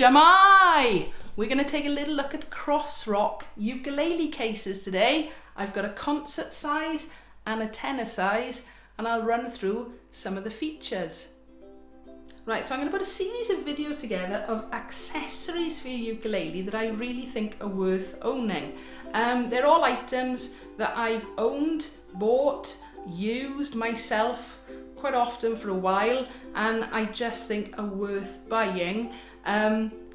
Shamai! We're going to take a little look at Crossrock ukulele cases today. I've got a concert size and a tenor size, and I'll run through some of the features. Right, so I'm going to put a series of videos together of accessories for your ukulele that I really think are worth owning. They're all items that I've owned, bought, used myself quite often for a while, and I just think are worth buying.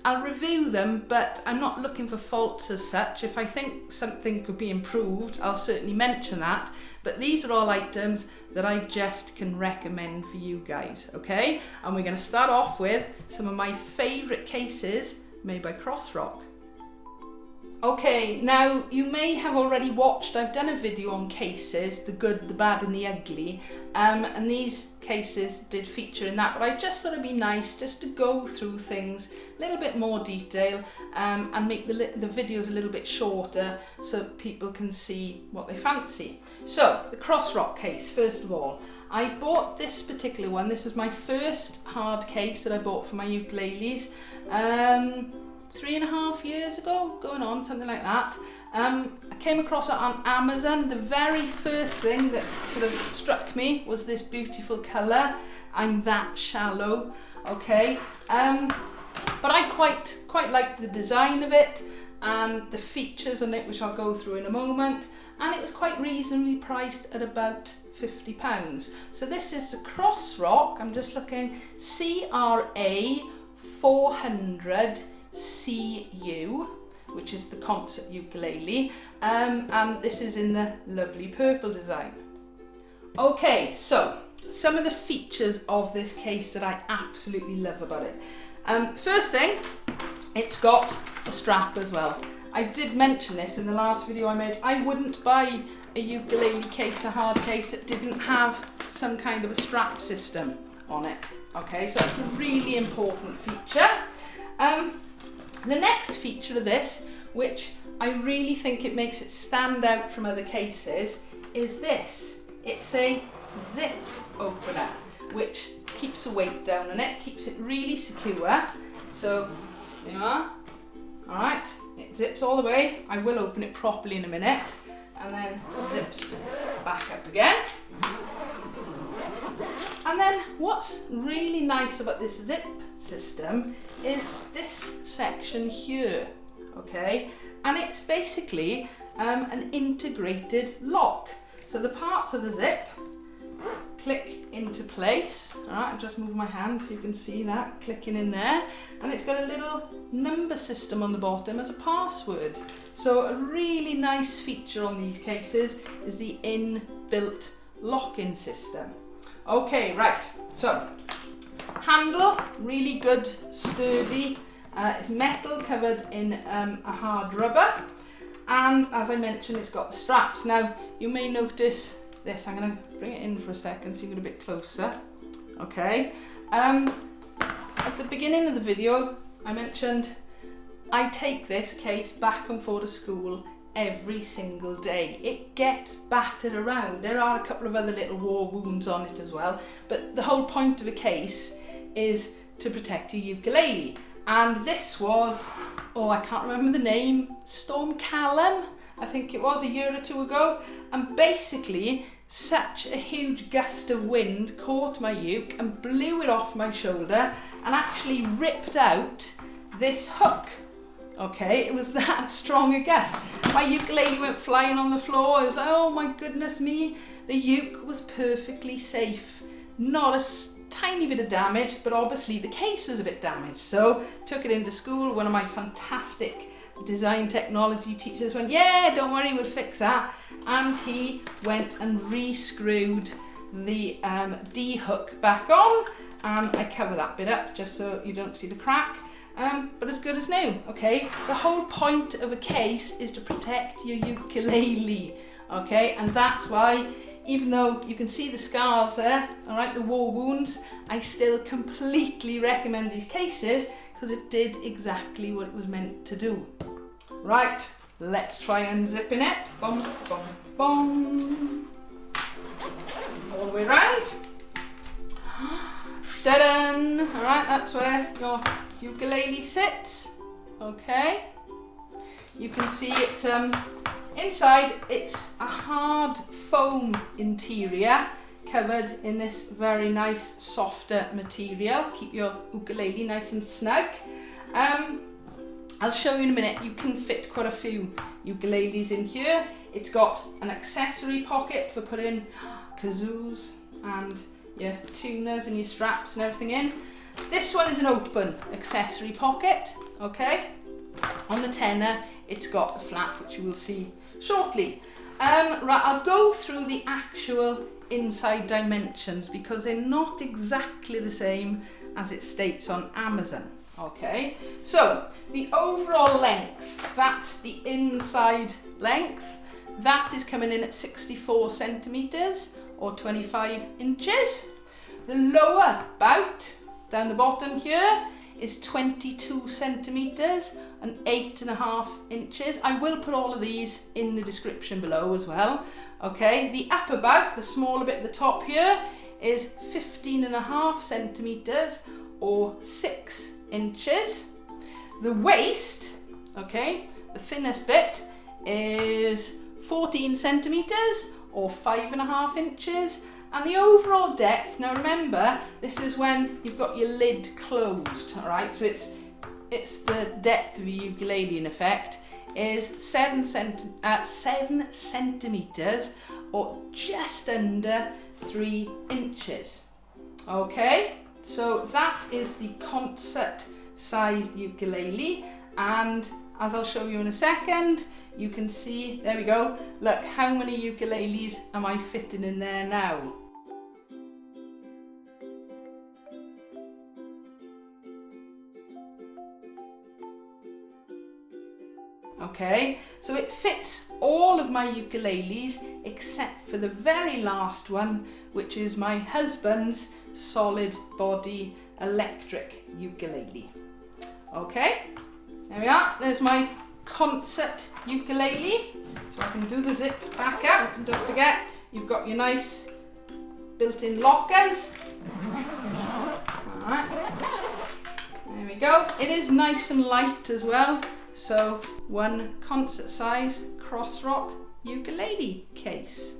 I'll review them, but I'm not looking for faults as such. If I think something could be improved, I'll certainly mention that. But these are all items that I just can recommend for you guys, okay? And we're going to start off with some of my favourite cases made by Crossrock. Okay, now you may have already watched, I've done a video on cases, the good, the bad and the ugly, and these cases did feature in that, but I just thought it'd be nice just to go through things a little bit more detail and make the videos a little bit shorter so people can see what they fancy. So, the Crossrock case, first of all. I bought this particular one. This was my first hard case that I bought for my ukuleles. 3.5 years ago, going on, something like that. I came across it on Amazon. The very first thing that sort of struck me was this beautiful colour. I'm that shallow, okay? But I quite like the design of it and the features on it, which I'll go through in a moment. And it was quite reasonably priced at about £50. So this is the Crossrock, I'm just looking, SR-04CE, which is the concert ukulele, and this is in the lovely purple design. Okay, so some of the features of this case that I absolutely love about it. First thing, it's got a strap as well. I did mention this in the last video I made. I wouldn't buy a ukulele case, a hard case, that didn't have some kind of a strap system on it. Okay, so that's a really important feature. The next feature of this, which I really think it makes it stand out from other cases, is this. It's a zip opener, which keeps the weight down on it, keeps it really secure. So, there you are. Alright, it zips all the way. I will open it properly in a minute, and then zips back up again. And then what's really nice about this zip system is this section here, okay? And it's basically an integrated lock. So the parts of the zip click into place. All right, I'll just move my hand so you can see that clicking in there. And it's got a little number system on the bottom as a password. So a really nice feature on these cases is the inbuilt lock-in system. Okay, right, so handle, really good, sturdy. It's metal covered in a hard rubber, and as I mentioned, it's got the straps. Now you may notice this. I'm going to bring it in for a second so you get a bit closer. Okay, at the beginning of the video I mentioned I take this case back and forth to school every single day. It gets battered around. There are a couple of other little war wounds on it as well, but the whole point of a case is to protect your ukulele. And this was, oh, I can't remember the name, Storm Callum, I think it was, a year or two ago. And basically, such a huge gust of wind caught my uke and blew it off my shoulder and actually ripped out this hook. Okay, it was that strong a gust. My ukulele went flying on the floor. I was like, oh my goodness me. The uke was perfectly safe. Not a tiny bit of damage, but obviously the case was a bit damaged. So took it into school. One of my fantastic design technology teachers went, yeah, don't worry, we'll fix that. And he went and re-screwed the D-hook back on, and I cover that bit up just so you don't see the crack. But as good as new, okay? The whole point of a case is to protect your ukulele, okay? And that's why, even though you can see the scars there, all right, the war wounds, I still completely recommend these cases because it did exactly what it was meant to do. Right, let's try unzipping it. Boom, boom, boom. All the way around. Ta-da! All right, that's where your ukulele sits. Okay, you can see it's inside, it's a hard foam interior covered in this very nice softer material. Keep your ukulele nice and snug. I'll show you in a minute, you can fit quite a few ukuleles in here. It's got an accessory pocket for putting kazoos and your tuners and your straps and everything in. This one is an open accessory pocket, okay? On the tenor, it's got a flap, which you will see shortly. Right, I'll go through the actual inside dimensions because they're not exactly the same as it states on Amazon. Okay, so the overall length, that's the inside length, that is coming in at 64 centimeters or 25 inches. The lower bout down the bottom here is 22 centimeters and 8.5 inches. I will put all of these in the description below as well. Okay, the upper bout, the smaller bit at the top here, is 15.5 centimeters or 6 inches. The waist, okay, the thinnest bit is 14 centimeters or 5.5 inches. And the overall depth, now remember, this is when you've got your lid closed, all right? So it's the depth of your ukulele in effect, is 7 centimeters or just under 3 inches. Okay, so that is the concert sized ukulele, and as I'll show you in a second, you can see, there we go, look how many ukuleles am I fitting in there now. Okay, so it fits all of my ukuleles except for the very last one, which is my husband's solid body electric ukulele. Okay, there we are, there's my concert ukulele. So I can do the zip back up, and don't forget, you've got your nice built-in lockers. Alright, there we go. It is nice and light as well. So one concert size Crossrock ukulele case.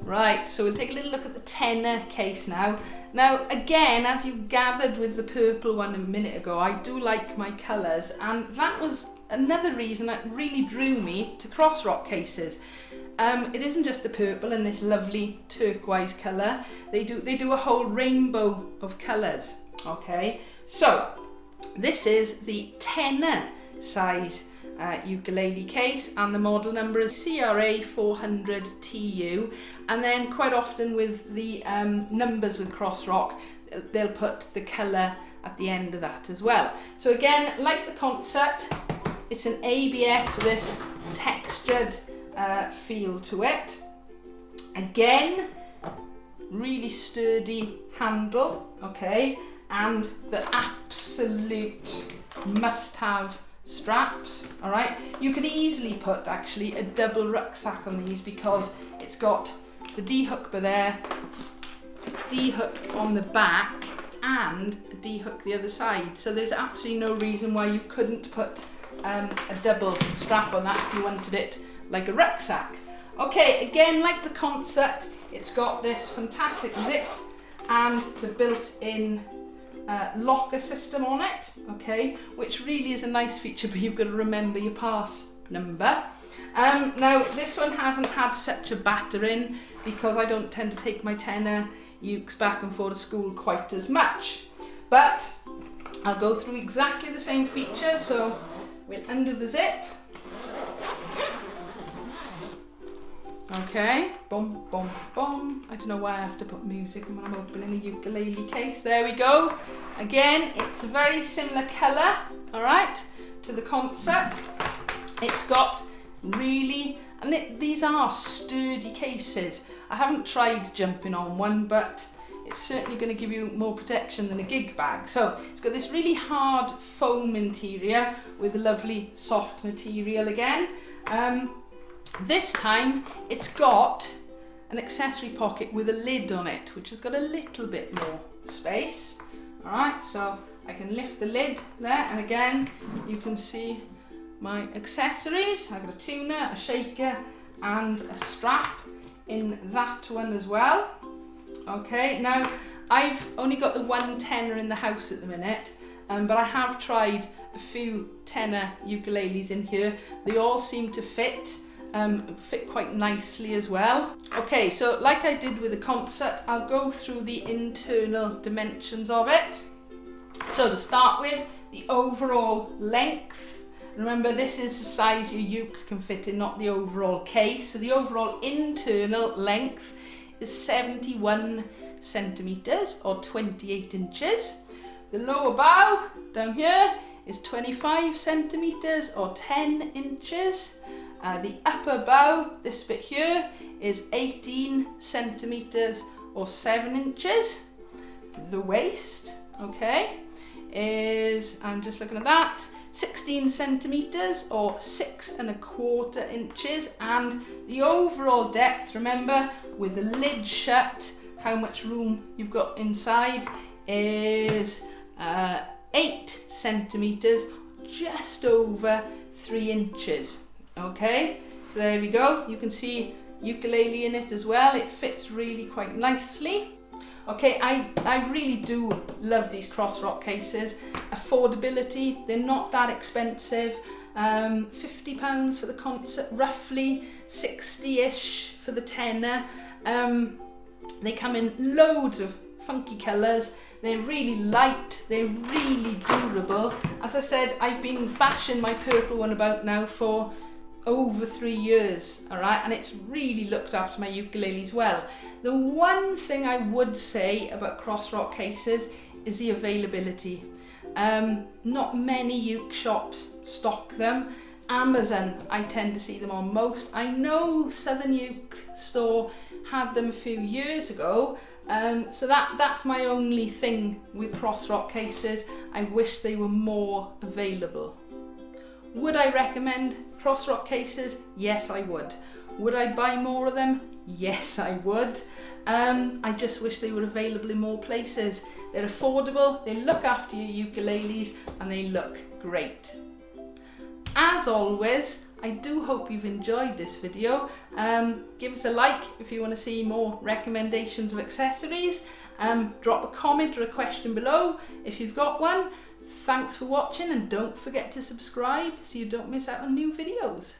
Right, so we'll take a little look at the tenor case now. Now again, as you gathered with the purple one a minute ago, I do like my colours, and that was another reason that really drew me to Crossrock cases. It isn't just the purple and this lovely turquoise colour, they do a whole rainbow of colours. Okay, so this is the tenor size ukulele case, and the model number is CRA400TU, and then quite often with the numbers with Crossrock, they'll put the colour at the end of that as well. So again, like the concert, it's an ABS with this textured feel to it. Again, really sturdy handle, okay, and the absolute must-have straps. All right, you could easily put actually a double rucksack on these because it's got the D-hook there, D-hook on the back, and a D-hook the other side. So there's absolutely no reason why you couldn't put a double strap on that if you wanted it like a rucksack. Okay, again, like the concert, it's got this fantastic zip and the built-in locker system on it, okay, which really is a nice feature, but you've got to remember your pass number. Now this one hasn't had such a batter in because I don't tend to take my tenor ukes back and forth to school quite as much, but I'll go through exactly the same feature. So we'll undo the zip. Okay, boom, boom, boom. I don't know why I have to put music when I'm opening a ukulele case. There we go. Again, it's a very similar colour, all right, to the concert. It's got really, and these are sturdy cases. I haven't tried jumping on one, but it's certainly going to give you more protection than a Gigbag. So it's got this really hard foam interior with lovely soft material again. This time it's got an accessory pocket with a lid on it, which has got a little bit more space. All right, so I can lift the lid there, and again you can see my accessories. I've got a tuner, a shaker and a strap in that one as well. Okay, now I've only got the one tenor in the house at the minute, but I have tried a few tenor ukuleles in here. They all seem to fit quite nicely as well. Okay, so like I did with the concert, I'll go through the internal dimensions of it. So to start with, the overall length. Remember, this is the size your uke can fit in, not the overall case. So the overall internal length is 71 centimeters or 28 inches. The lower bow down here is 25 centimeters or 10 inches. The upper bow, this bit here, is 18 centimeters or 7 inches. The waist, okay, is, I'm just looking at that, 16 centimeters or 6¼ inches. And the overall depth, remember, with the lid shut, how much room you've got inside, is 8 centimeters, just over 3 inches. Okay, so there we go. You can see ukulele in it as well. It fits really quite nicely. Okay, I really do love these Crossrock cases. Affordability, they're not that expensive. £50 for the concert, roughly 60-ish for the tenor. They come in loads of funky colours. They're really light, they're really durable. As I said, I've been bashing my purple one about now for over 3 years, all right, and it's really looked after my ukuleles well. The one thing I would say about Crossrock cases is the availability. Not many uke shops stock them. Amazon, I tend to see them on most. I know Southern Uke Store had them a few years ago, so that's my only thing with Crossrock cases. I wish they were more available. Would I recommend Crossrock cases? Yes, I would. Would I buy more of them? Yes, I would. I just wish they were available in more places. They're affordable, they look after your ukuleles, and they look great. As always, I do hope you've enjoyed this video. Give us a like if you want to see more recommendations of accessories. Drop a comment or a question below if you've got one. Thanks for watching, and don't forget to subscribe so you don't miss out on new videos.